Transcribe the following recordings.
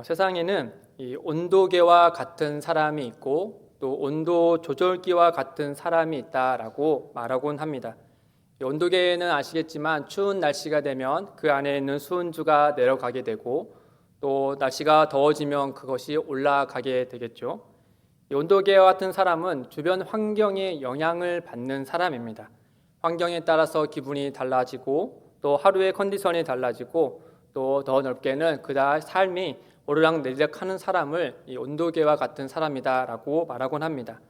세상에는 이 온도계와 같은 사람이 있고 또 온도 조절기와 같은 사람이 있다라고 말하곤 합니다. 이 온도계는 아시겠지만 추운 날씨가 되면 그 안에 있는 수은주가 내려가게 되고 또 날씨가 더워지면 그것이 올라가게 되겠죠. 이 온도계와 같은 사람은 주변 환경에 영향을 받는 사람입니다. 환경에 따라서 기분이 달라지고 또 하루의 컨디션이 달라지고 또 더 넓게는 그다 삶이 오르락내리락하는 사람을 이 온도계와 같은 사람이다라고 말하곤 합니다.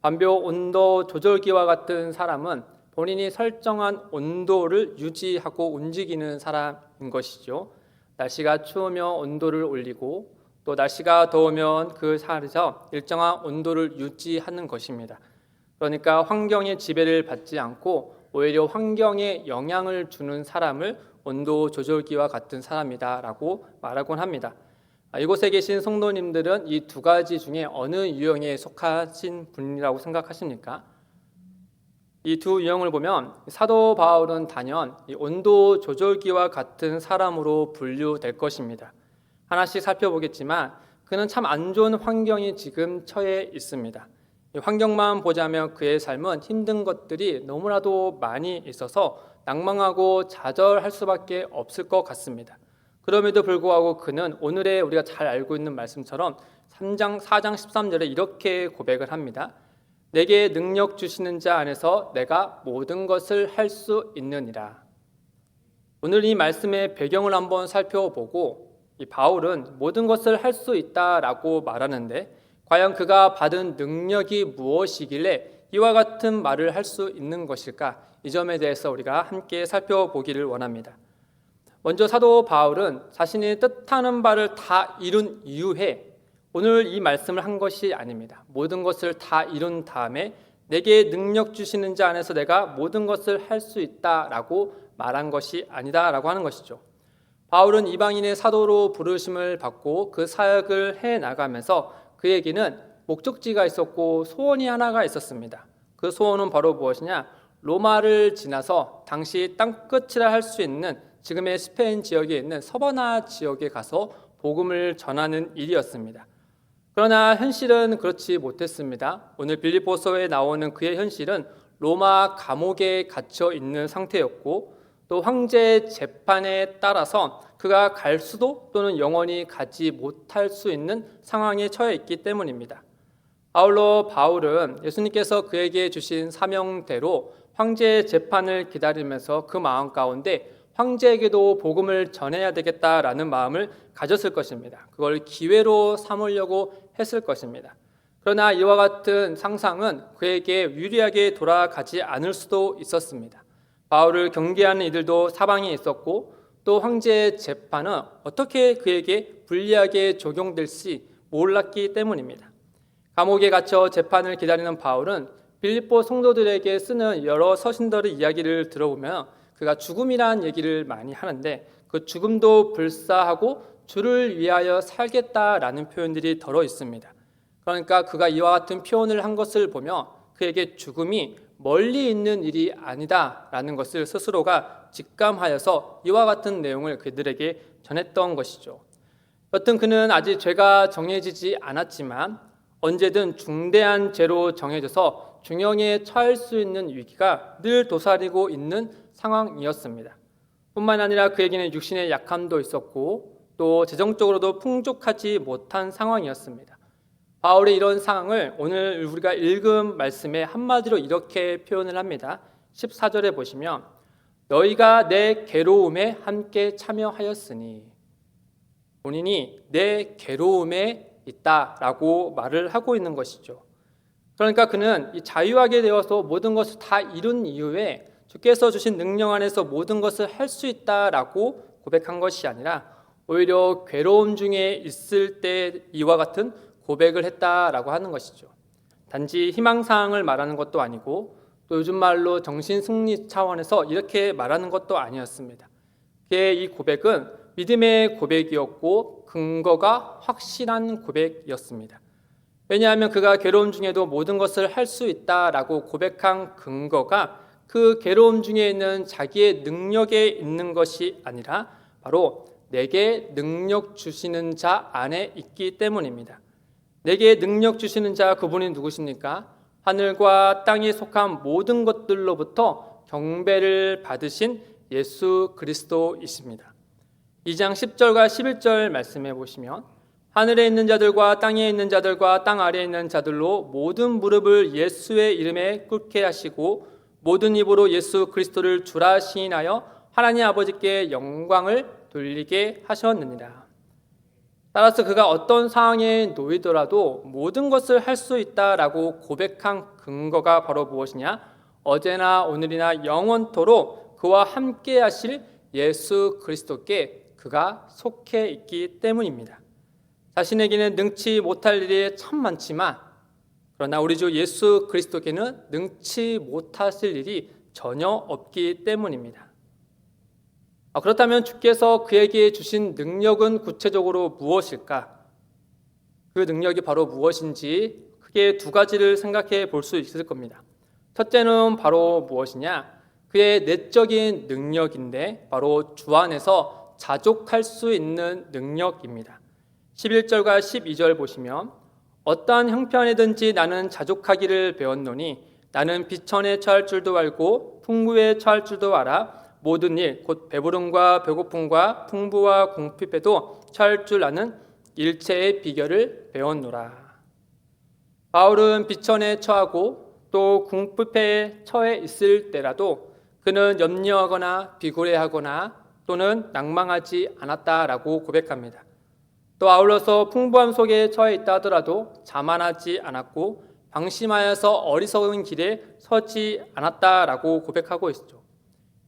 반면 온도 조절기와 같은 사람은 본인이 설정한 온도를 유지하고 움직이는 사람인 것이죠. 날씨가 추우면 온도를 올리고 또 날씨가 더우면 그 자리에서 일정한 온도를 유지하는 것입니다. 그러니까 환경의 지배를 받지 않고 오히려 환경에 영향을 주는 사람을 온도 조절기와 같은 사람이다라고 말하곤 합니다. 이곳에 계신 성도님들은 이 두 가지 중에 어느 유형에 속하신 분이라고 생각하십니까? 이 두 유형을 보면 사도 바울은 단연 이 온도 조절기와 같은 사람으로 분류될 것입니다. 하나씩 살펴보겠지만 그는 참 안 좋은 환경이 지금 처해 있습니다. 이 환경만 보자면 그의 삶은 힘든 것들이 너무나도 많이 있어서 낭망하고 좌절할 수밖에 없을 것 같습니다. 그럼에도 불구하고 그는 오늘의 우리가 잘 알고 있는 말씀처럼 3장 4장 13절에 이렇게 고백을 합니다. 내게 능력 주시는 자 안에서 내가 모든 것을 할 수 있느니라. 오늘 이 말씀의 배경을 한번 살펴보고 이 바울은 모든 것을 할 수 있다라고 말하는데 과연 그가 받은 능력이 무엇이길래 이와 같은 말을 할 수 있는 것일까? 이 점에 대해서 우리가 함께 살펴보기를 원합니다. 먼저 사도 바울은 자신이 뜻하는 바를 다 이룬 이후에 오늘 이 말씀을 한 것이 아닙니다. 모든 것을 다 이룬 다음에 내게 능력 주시는 자 안에서 내가 모든 것을 할 수 있다라고 말한 것이 아니다라고 하는 것이죠. 바울은 이방인의 사도로 부르심을 받고 그 사역을 해나가면서 그에게는 목적지가 있었고 소원이 하나가 있었습니다. 그 소원은 바로 무엇이냐? 로마를 지나서 당시 땅끝이라 할 수 있는 지금의 스페인 지역에 있는 서바나 지역에 가서 복음을 전하는 일이었습니다. 그러나 현실은 그렇지 못했습니다. 오늘 빌립보서에 나오는 그의 현실은 로마 감옥에 갇혀 있는 상태였고 또 황제 재판에 따라서 그가 갈 수도 또는 영원히 가지 못할 수 있는 상황에 처해 있기 때문입니다. 아울러 바울은 예수님께서 그에게 주신 사명대로 황제 재판을 기다리면서 그 마음 가운데 황제에게도 복음을 전해야 되겠다라는 마음을 가졌을 것입니다. 그걸 기회로 삼으려고 했을 것입니다. 그러나 이와 같은 상상은 그에게 유리하게 돌아가지 않을 수도 있었습니다. 바울을 경계하는 이들도 사방에 있었고 또 황제의 재판은 어떻게 그에게 불리하게 적용될지 몰랐기 때문입니다. 감옥에 갇혀 재판을 기다리는 바울은 빌립보 성도들에게 쓰는 여러 서신들의 이야기를 들어보면 그가 죽음이라는 얘기를 많이 하는데 그 죽음도 불사하고 주를 위하여 살겠다라는 표현들이 들어 있습니다. 그러니까 그가 이와 같은 표현을 한 것을 보며 그에게 죽음이 멀리 있는 일이 아니다라는 것을 스스로가 직감하여서 이와 같은 내용을 그들에게 전했던 것이죠. 여튼 그는 아직 죄가 정해지지 않았지만 언제든 중대한 죄로 정해져서 중형에 처할 수 있는 위기가 늘 도사리고 있는 상황이었습니다. 뿐만 아니라 그에게는 육신의 약함도 있었고 또 재정적으로도 풍족하지 못한 상황이었습니다. 바울의 이런 상황을 오늘 우리가 읽은 말씀에 한마디로 이렇게 표현을 합니다. 14절에 보시면 너희가 내 괴로움에 함께 참여하였으니 본인이 내 괴로움에 있다라고 말을 하고 있는 것이죠. 그러니까 그는 이 자유하게 되어서 모든 것을 다 이룬 이후에 주께서 주신 능력 안에서 모든 것을 할 수 있다라고 고백한 것이 아니라 오히려 괴로움 중에 있을 때 이와 같은 고백을 했다라고 하는 것이죠. 단지 희망사항을 말하는 것도 아니고 또 요즘 말로 정신승리 차원에서 이렇게 말하는 것도 아니었습니다. 그의 이 고백은 믿음의 고백이었고 근거가 확실한 고백이었습니다. 왜냐하면 그가 괴로움 중에도 모든 것을 할 수 있다라고 고백한 근거가 그 괴로움 중에 있는 자기의 능력에 있는 것이 아니라 바로 내게 능력 주시는 자 안에 있기 때문입니다. 내게 능력 주시는 자, 그분이 누구십니까? 하늘과 땅에 속한 모든 것들로부터 경배를 받으신 예수 그리스도이십니다. 2장 10절과 11절 말씀해 보시면, 하늘에 있는 자들과 땅에 있는 자들과 땅 아래에 있는 자들로 모든 무릎을 예수의 이름에 꿇게 하시고 모든 입으로 예수 그리스도를 주라 시인하여 하나님 아버지께 영광을 돌리게 하셨느니라. 따라서 그가 어떤 상황에 놓이더라도 모든 것을 할 수 있다라고 고백한 근거가 바로 무엇이냐? 어제나 오늘이나 영원토록 그와 함께 하실 예수 그리스도께 그가 속해 있기 때문입니다. 자신에게는 능치 못할 일이 참 많지만, 그러나 우리 주 예수 그리스도께는 능치 못하실 일이 전혀 없기 때문입니다. 그렇다면 주께서 그에게 주신 능력은 구체적으로 무엇일까? 그 능력이 바로 무엇인지 크게 두 가지를 생각해 볼 수 있을 겁니다. 첫째는 바로 무엇이냐? 그의 내적인 능력인데 바로 주 안에서 자족할 수 있는 능력입니다. 11절과 12절 보시면, 어떠한 형편이든지 나는 자족하기를 배웠노니 나는 비천에 처할 줄도 알고 풍부에 처할 줄도 알아. 모든 일 곧 배부름과 배고픔과 풍부와 궁핍에도 처할 줄 아는 일체의 비결을 배웠노라. 바울은 비천에 처하고 또 궁핍에 처해 있을 때라도 그는 염려하거나 비굴해하거나 또는 낭망하지 않았다라고 고백합니다. 또 아울러서 풍부함 속에 처해 있다 하더라도 자만하지 않았고 방심하여서 어리석은 길에 서지 않았다라고 고백하고 있죠.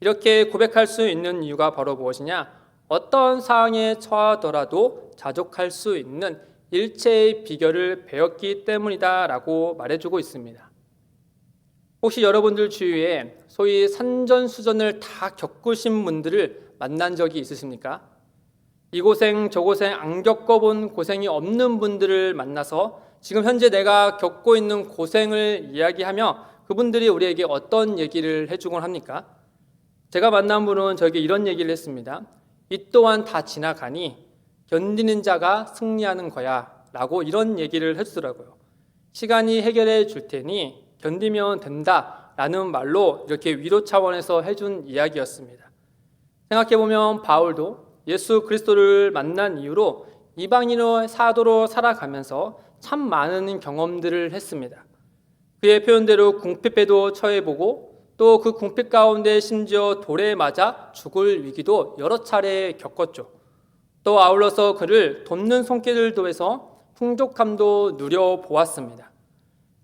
이렇게 고백할 수 있는 이유가 바로 무엇이냐? 어떤 상황에 처하더라도 자족할 수 있는 일체의 비결을 배웠기 때문이다라고 말해주고 있습니다. 혹시 여러분들 주위에 소위 산전수전을 다 겪으신 분들을 만난 적이 있으십니까? 이 고생 저 고생 안 겪어본 고생이 없는 분들을 만나서 지금 현재 내가 겪고 있는 고생을 이야기하며 그분들이 우리에게 어떤 얘기를 해주곤 합니까? 제가 만난 분은 저에게 이런 얘기를 했습니다. 이 또한 다 지나가니 견디는 자가 승리하는 거야 라고 이런 얘기를 해주더라고요. 시간이 해결해 줄 테니 견디면 된다 라는 말로 이렇게 위로 차원에서 해준 이야기였습니다. 생각해보면 바울도 예수 그리스도를 만난 이후로 이방인의 사도로 살아가면서 참 많은 경험들을 했습니다. 그의 표현대로 궁핍에도 처해보고 또 그 궁핍 가운데 심지어 돌에 맞아 죽을 위기도 여러 차례 겪었죠. 또 아울러서 그를 돕는 손길들도 해서 풍족함도 누려보았습니다.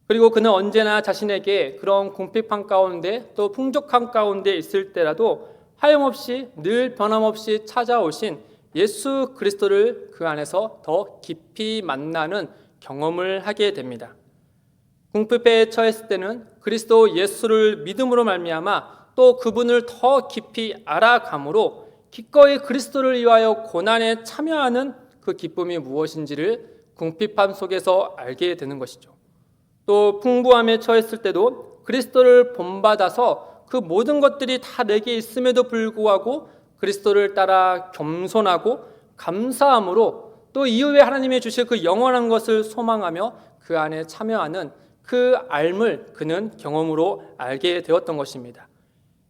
그리고 그는 언제나 자신에게 그런 궁핍함 가운데 또 풍족함 가운데 있을 때라도 하염없이 늘 변함없이 찾아오신 예수 그리스도를 그 안에서 더 깊이 만나는 경험을 하게 됩니다. 궁핍에 처했을 때는 그리스도 예수를 믿음으로 말미암아 또 그분을 더 깊이 알아감으로 기꺼이 그리스도를 위하여 고난에 참여하는 그 기쁨이 무엇인지를 궁핍함 속에서 알게 되는 것이죠. 또 풍부함에 처했을 때도 그리스도를 본받아서 그 모든 것들이 다 내게 있음에도 불구하고 그리스도를 따라 겸손하고 감사함으로 또 이후에 하나님이 주실 그 영원한 것을 소망하며 그 안에 참여하는 그 알을 그는 경험으로 알게 되었던 것입니다.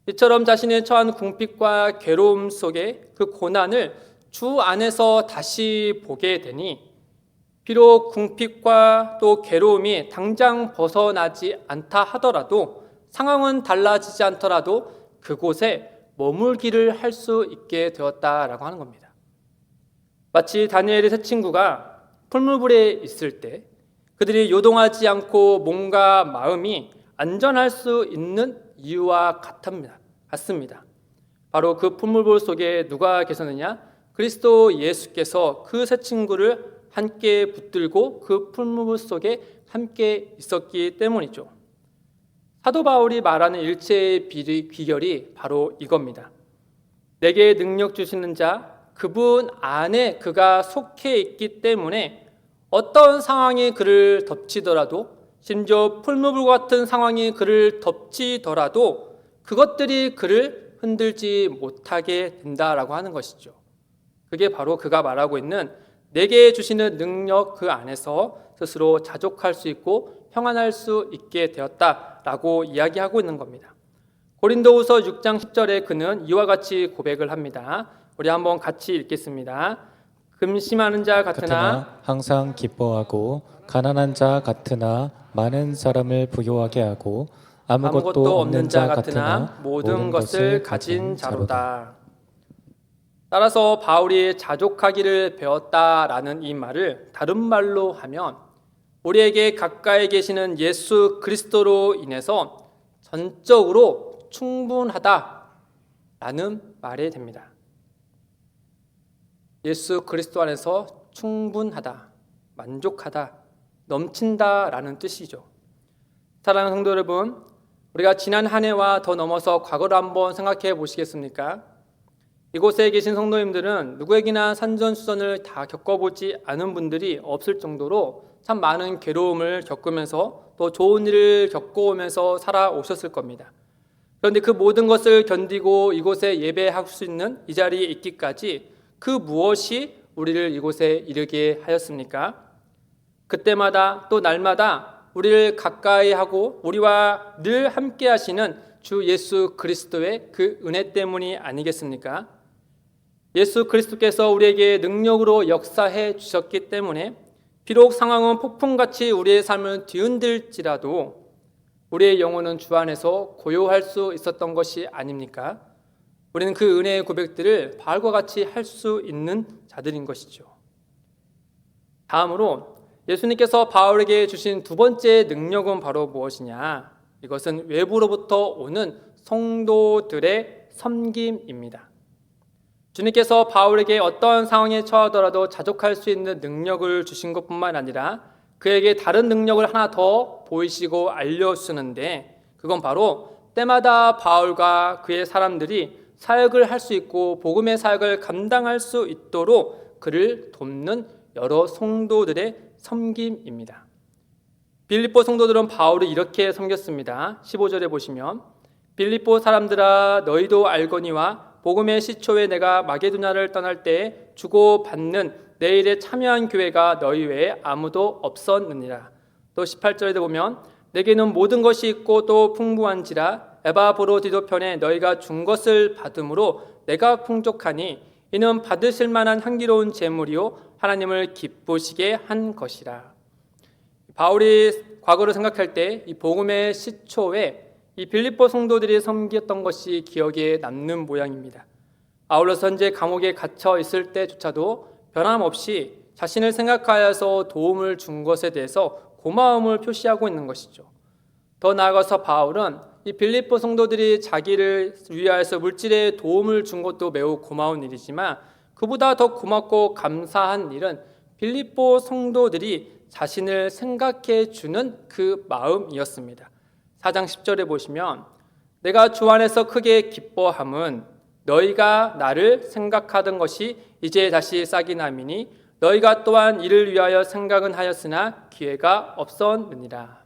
이처럼 자신의 처한 궁핍과 괴로움 속에 그 고난을 주 안에서 다시 보게 되니 비록 궁핍과 또 괴로움이 당장 벗어나지 않다 하더라도 상황은 달라지지 않더라도 그곳에 머물기를 할 수 있게 되었다라고 하는 겁니다. 마치 다니엘의 세 친구가 풀무불에 있을 때 그들이 요동하지 않고 몸과 마음이 안전할 수 있는 이유와 같습니다. 바로 그 풀무불 속에 누가 계셨느냐? 그리스도 예수께서 그 세 친구를 함께 붙들고 그 풀무불 속에 함께 있었기 때문이죠. 사도 바울이 말하는 일체의 비결이 바로 이겁니다. 내게 능력 주시는 자, 그분 안에 그가 속해 있기 때문에 어떤 상황이 그를 덮치더라도 심지어 풀무불 같은 상황이 그를 덮치더라도 그것들이 그를 흔들지 못하게 된다라고 하는 것이죠. 그게 바로 그가 말하고 있는 내게 주시는 능력 그 안에서 스스로 자족할 수 있고 평안할 수 있게 되었다라고 이야기하고 있는 겁니다. 고린도후서 6장 10절에 그는 이와 같이 고백을 합니다. 우리 한번 같이 읽겠습니다. 금심하는 자 같으나 항상 기뻐하고 가난한 자 같으나 많은 사람을 부유하게 하고 아무것도 없는 자 같으나 모든 것을 가진 자로다. 따라서 바울이 자족하기를 배웠다라는 이 말을 다른 말로 하면 우리에게 가까이 계시는 예수 그리스도로 인해서 전적으로 충분하다라는 말이 됩니다. 예수 그리스도 안에서 충분하다, 만족하다, 넘친다라는 뜻이죠. 사랑하는 성도 여러분, 우리가 지난 한 해와 더 넘어서 과거를 한번 생각해 보시겠습니까? 이곳에 계신 성도님들은 누구에게나 산전수전을 다 겪어보지 않은 분들이 없을 정도로 참 많은 괴로움을 겪으면서 또 좋은 일을 겪어오면서 살아오셨을 겁니다. 그런데 그 모든 것을 견디고 이곳에 예배할 수 있는 이 자리에 있기까지 그 무엇이 우리를 이곳에 이르게 하였습니까? 그때마다 또 날마다 우리를 가까이 하고 우리와 늘 함께 하시는 주 예수 그리스도의 그 은혜 때문이 아니겠습니까? 예수 그리스도께서 우리에게 능력으로 역사해 주셨기 때문에 비록 상황은 폭풍같이 우리의 삶을 뒤흔들지라도 우리의 영혼은 주 안에서 고요할 수 있었던 것이 아닙니까? 우리는 그 은혜의 고백들을 바울과 같이 할 수 있는 자들인 것이죠. 다음으로 예수님께서 바울에게 주신 두 번째 능력은 바로 무엇이냐? 이것은 외부로부터 오는 성도들의 섬김입니다. 주님께서 바울에게 어떤 상황에 처하더라도 자족할 수 있는 능력을 주신 것뿐만 아니라 그에게 다른 능력을 하나 더 보이시고 알려주시는데 그건 바로 때마다 바울과 그의 사람들이 사역을 할 수 있고 복음의 사역을 감당할 수 있도록 그를 돕는 여러 성도들의 섬김입니다. 빌립보 성도들은 바울을 이렇게 섬겼습니다. 15절에 보시면 빌립보 사람들아 너희도 알거니와 복음의 시초에 내가 마게도냐를 떠날 때 주고받는 내 일에 참여한 교회가 너희 외에 아무도 없었느니라. 또 18절에 보면 내게는 모든 것이 있고 또 풍부한지라 에바브로디도 편에 너희가 준 것을 받음으로 내가 풍족하니 이는 받으실 만한 향기로운 제물이요 하나님을 기쁘시게 한 것이라. 바울이 과거를 생각할 때 이 복음의 시초에 이 빌립보 성도들이 섬겼던 것이 기억에 남는 모양입니다. 아울러 현재 감옥에 갇혀 있을 때조차도 변함없이 자신을 생각하여서 도움을 준 것에 대해서 고마움을 표시하고 있는 것이죠. 더 나아가서 바울은 이 빌립보 성도들이 자기를 위하여서 물질의 도움을 준 것도 매우 고마운 일이지만 그보다 더 고맙고 감사한 일은 빌립보 성도들이 자신을 생각해 주는 그 마음이었습니다. 4장 10절에 보시면 내가 주 안에서 크게 기뻐함은 너희가 나를 생각하던 것이 이제 다시 싹이 나미니 너희가 또한 이를 위하여 생각은 하였으나 기회가 없었느니라.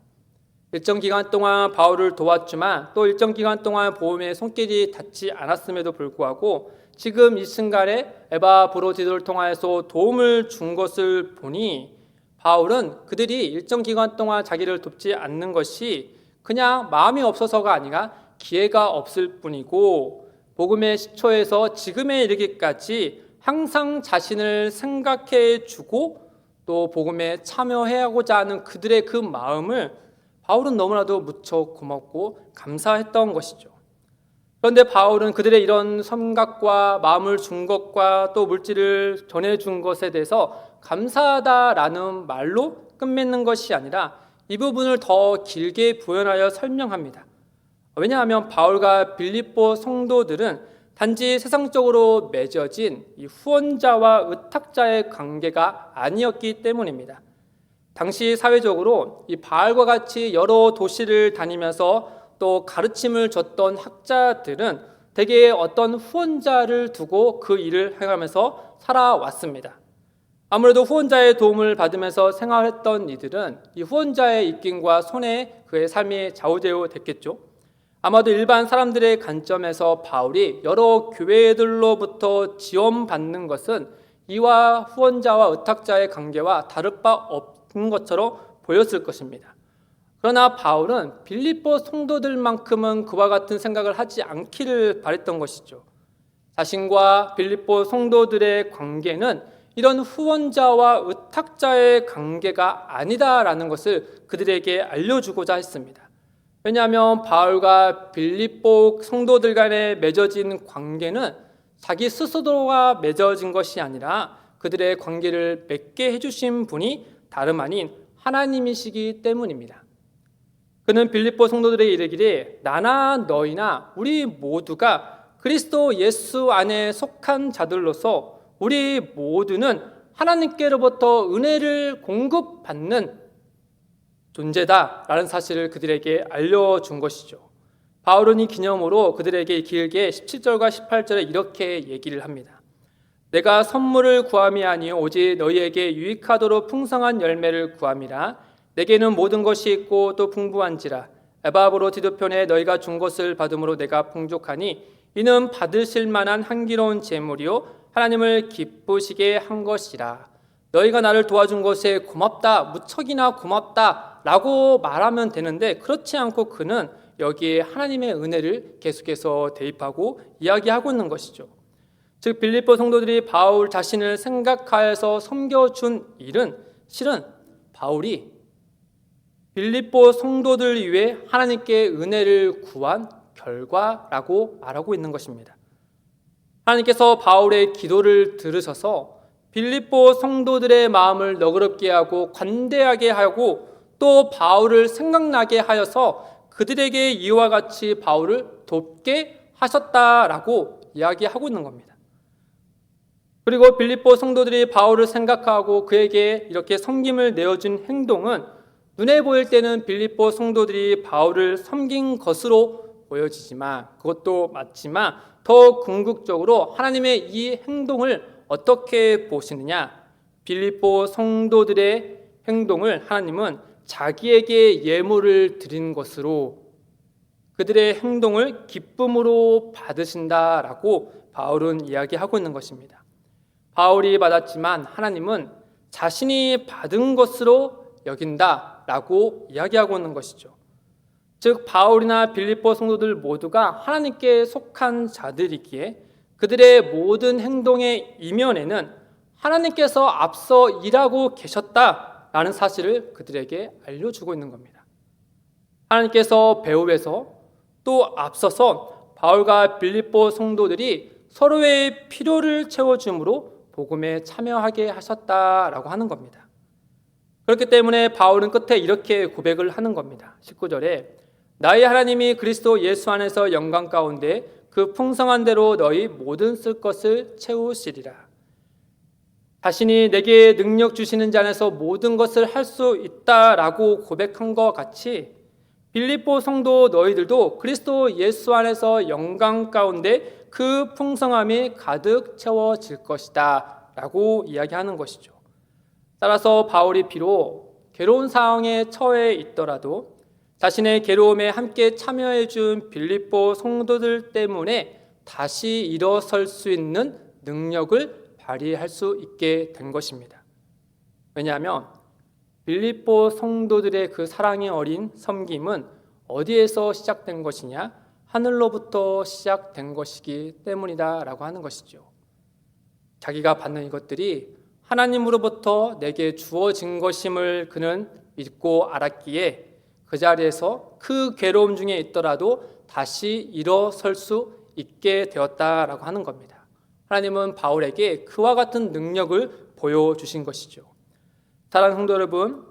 일정 기간 동안 바울을 도왔지만 또 일정 기간 동안 보험에 손길이 닿지 않았음에도 불구하고 지금 이 순간에 에바브로디도를 통하여서 도움을 준 것을 보니 바울은 그들이 일정 기간 동안 자기를 돕지 않는 것이 그냥 마음이 없어서가 아니라 기회가 없을 뿐이고 복음의 시초에서 지금에 이르기까지 항상 자신을 생각해 주고 또 복음에 참여하고자 하는 그들의 그 마음을 바울은 너무나도 무척 고맙고 감사했던 것이죠. 그런데 바울은 그들의 이런 섬각과 마음을 준 것과 또 물질을 전해준 것에 대해서 감사하다라는 말로 끝맺는 것이 아니라 이 부분을 더 길게 부연하여 설명합니다. 왜냐하면 바울과 빌립보 성도들은 단지 세상적으로 맺어진 이 후원자와 의탁자의 관계가 아니었기 때문입니다. 당시 사회적으로 이 바울과 같이 여러 도시를 다니면서 또 가르침을 줬던 학자들은 대개 어떤 후원자를 두고 그 일을 해가면서 살아왔습니다. 아무래도 후원자의 도움을 받으면서 생활했던 이들은 이 후원자의 입김과 손에 그의 삶이 좌우되어 됐겠죠. 아마도 일반 사람들의 관점에서 바울이 여러 교회들로부터 지원받는 것은 이와 후원자와 의탁자의 관계와 다를 바 없는 것처럼 보였을 것입니다. 그러나 바울은 빌립보 성도들만큼은 그와 같은 생각을 하지 않기를 바랬던 것이죠. 자신과 빌립보 성도들의 관계는 이런 후원자와 의탁자의 관계가 아니다라는 것을 그들에게 알려주고자 했습니다. 왜냐하면 바울과 빌립보 성도들 간에 맺어진 관계는 자기 스스로가 맺어진 것이 아니라 그들의 관계를 맺게 해주신 분이 다름 아닌 하나님이시기 때문입니다. 그는 빌립보 성도들에게 이르기를 나나 너희나 우리 모두가 그리스도 예수 안에 속한 자들로서 우리 모두는 하나님께로부터 은혜를 공급받는 존재다라는 사실을 그들에게 알려준 것이죠. 바울은 이 기념으로 그들에게 길게 17절과 18절에 이렇게 얘기를 합니다. 내가 선물을 구함이 아니요 오직 너희에게 유익하도록 풍성한 열매를 구함이라. 내게는 모든 것이 있고 또 풍부한지라. 에바브로 디도편에 너희가 준 것을 받음으로 내가 풍족하니 이는 받으실 만한 향기로운 제물이요 하나님을 기쁘시게 한 것이라. 너희가 나를 도와준 것에 고맙다, 무척이나 고맙다 라고 말하면 되는데 그렇지 않고 그는 여기에 하나님의 은혜를 계속해서 대입하고 이야기하고 있는 것이죠. 즉 빌립보 성도들이 바울 자신을 생각하여서 섬겨준 일은 실은 바울이 빌립보 성도들 위해 하나님께 은혜를 구한 결과라고 말하고 있는 것입니다. 하나님께서 바울의 기도를 들으셔서 빌립보 성도들의 마음을 너그럽게 하고 관대하게 하고 또 바울을 생각나게 하여서 그들에게 이와 같이 바울을 돕게 하셨다라고 이야기하고 있는 겁니다. 그리고 빌립보 성도들이 바울을 생각하고 그에게 이렇게 섬김을 내어준 행동은 눈에 보일 때는 빌립보 성도들이 바울을 섬긴 것으로 보여지지만 그것도 맞지만 더 궁극적으로 하나님의 이 행동을 어떻게 보시느냐? 빌립보 성도들의 행동을 하나님은 자기에게 예물을 드린 것으로 그들의 행동을 기쁨으로 받으신다라고 바울은 이야기하고 있는 것입니다. 바울이 받았지만 하나님은 자신이 받은 것으로 여긴다라고 이야기하고 있는 것이죠. 즉 바울이나 빌립보 성도들 모두가 하나님께 속한 자들이기에 그들의 모든 행동의 이면에는 하나님께서 앞서 일하고 계셨다라는 사실을 그들에게 알려주고 있는 겁니다. 하나님께서 배후에서 또 앞서서 바울과 빌립보 성도들이 서로의 필요를 채워줌으로 복음에 참여하게 하셨다라고 하는 겁니다. 그렇기 때문에 바울은 끝에 이렇게 고백을 하는 겁니다. 19절에 나의 하나님이 그리스도 예수 안에서 영광 가운데 그 풍성한 대로 너희 모든 쓸 것을 채우시리라. 자신이 내게 능력 주시는 자 안에서 모든 것을 할 수 있다라고 고백한 것 같이 빌립보 성도 너희들도 그리스도 예수 안에서 영광 가운데 그 풍성함이 가득 채워질 것이다 라고 이야기하는 것이죠. 따라서 바울이 비록 괴로운 상황에 처해 있더라도 자신의 괴로움에 함께 참여해 준 빌립보 성도들 때문에 다시 일어설 수 있는 능력을 발휘할 수 있게 된 것입니다. 왜냐하면 빌립보 성도들의 그 사랑이 어린 섬김은 어디에서 시작된 것이냐? 하늘로부터 시작된 것이기 때문이다라고 하는 것이죠. 자기가 받는 이것들이 하나님으로부터 내게 주어진 것임을 그는 믿고 알았기에 그 자리에서 그 괴로움 중에 있더라도 다시 일어설 수 있게 되었다라고 하는 겁니다. 하나님은 바울에게 그와 같은 능력을 보여주신 것이죠. 사랑하는 성도 여러분,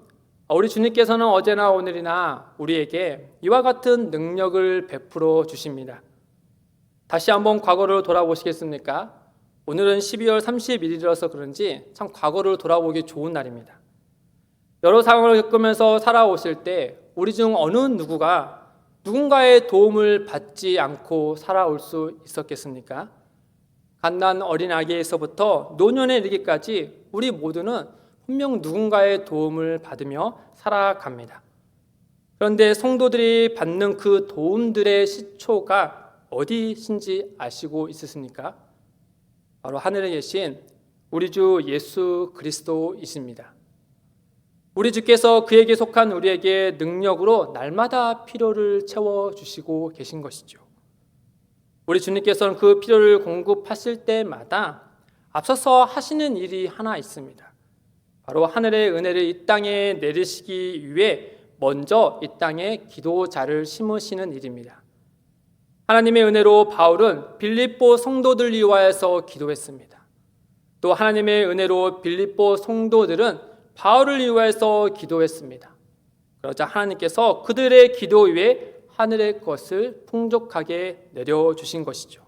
우리 주님께서는 어제나 오늘이나 우리에게 이와 같은 능력을 베풀어 주십니다. 다시 한번 과거를 돌아보시겠습니까? 오늘은 12월 31일이라서 그런지 참 과거를 돌아보기 좋은 날입니다. 여러 상황을 겪으면서 살아오실 때 우리 중 어느 누구가 누군가의 도움을 받지 않고 살아올 수 있었겠습니까? 갓난 어린아기에서부터 노년에 이르기까지 우리 모두는 분명 누군가의 도움을 받으며 살아갑니다. 그런데 성도들이 받는 그 도움들의 시초가 어디신지 아시고 있으십니까? 바로 하늘에 계신 우리 주 예수 그리스도이십니다. 우리 주께서 그에게 속한 우리에게 능력으로 날마다 필요를 채워주시고 계신 것이죠. 우리 주님께서는 그 필요를 공급하실 때마다 앞서서 하시는 일이 하나 있습니다. 바로 하늘의 은혜를 이 땅에 내리시기 위해 먼저 이 땅에 기도자를 심으시는 일입니다. 하나님의 은혜로 바울은 빌립보 성도들 위하여서 기도했습니다. 또 하나님의 은혜로 빌립보 성도들은 바울을 위하여서 기도했습니다. 그러자 하나님께서 그들의 기도 위에 하늘의 것을 풍족하게 내려주신 것이죠.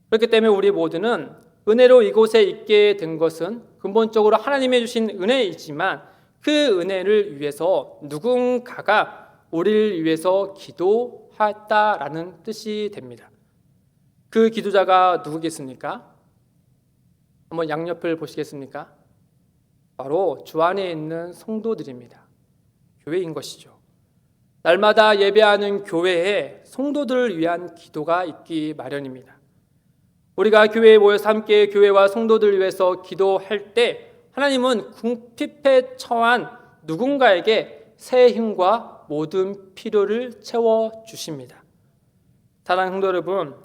그렇기 때문에 우리 모두는 은혜로 이곳에 있게 된 것은 근본적으로 하나님이 주신 은혜이지만 그 은혜를 위해서 누군가가 우리를 위해서 기도했다라는 뜻이 됩니다. 그 기도자가 누구겠습니까? 한번 양옆을 보시겠습니까? 바로 주 안에 있는 성도들입니다. 교회인 것이죠. 날마다 예배하는 교회에 성도들을 위한 기도가 있기 마련입니다. 우리가 교회에 모여서 함께 교회와 성도들을 위해서 기도할 때 하나님은 궁핍에 처한 누군가에게 새 힘과 모든 필요를 채워주십니다. 사랑하는 성도 여러분,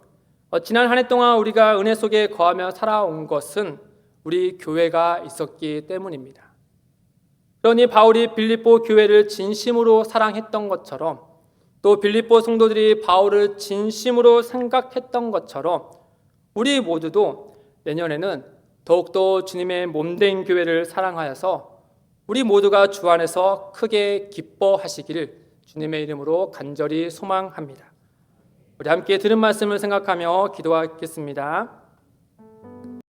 지난 한 해 동안 우리가 은혜 속에 거하며 살아온 것은 우리 교회가 있었기 때문입니다. 그러니 바울이 빌립보 교회를 진심으로 사랑했던 것처럼 또 빌립보 성도들이 바울을 진심으로 생각했던 것처럼 우리 모두도 내년에는 더욱더 주님의 몸된 교회를 사랑하여서 우리 모두가 주 안에서 크게 기뻐하시기를 주님의 이름으로 간절히 소망합니다. 우리 함께 들은 말씀을 생각하며 기도하겠습니다.